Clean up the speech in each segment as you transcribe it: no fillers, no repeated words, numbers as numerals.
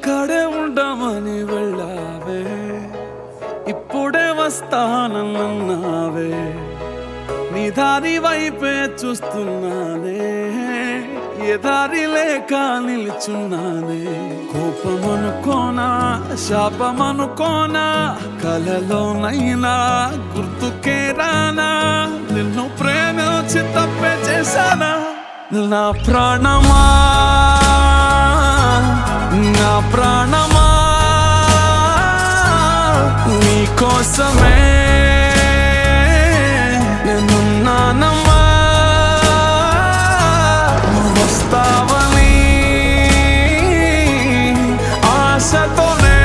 ఇక్కడే ఉండమని వెళ్ళావే, ఇప్పుడే వస్తానన్నావే, నీ దారి వైపే చూస్తున్నానే, ఏ దారి లేక నిల్చున్నానే. కోపమనుకోనా శాపమనుకోనా, కలలోనైనా గుర్తుకే రానా, నిన్ను ప్రేమించి తప్పే చేశానా. నా ప్రాణమా నా ప్రాణమా నీ కోసమే నేనున్నానమ్మా, నువ్వు వస్తావని ఆశతోనే,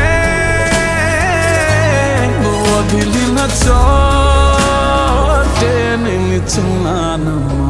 నువ్వు వదిలిన చోటే నిలుచున్నానమ్మా.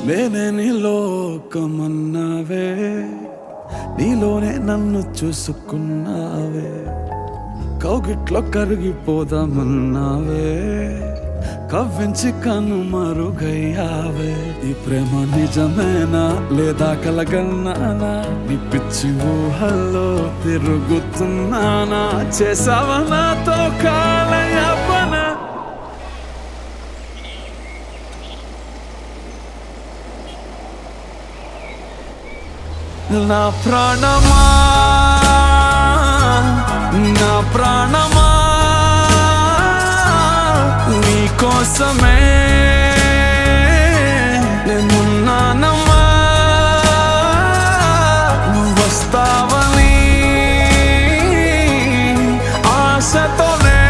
నేనే నీ లోకమన్నావే, నీలోనే నన్ను చూసుకున్నావే, కౌగిట్లో కరిగిపోదామన్నావే, కవ్వించి కనుమరుగయ్యావే. ఈ ప్రేమ నిజమేనా లేదా కలగన్నానా, నీ పిచ్చి ఊహల్లో తిరుగుతున్నానా, చేసావా నాతో కాలయాపన. నా ప్రాణమా నా ప్రాణమా నీ కోసమే నేనున్నానమ్మా, నువ్వు వస్తావని ఆశతోనే,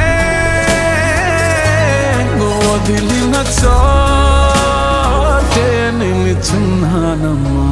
నువ్వు వదిలిన చోటే నిలుచున్నానమ్మా.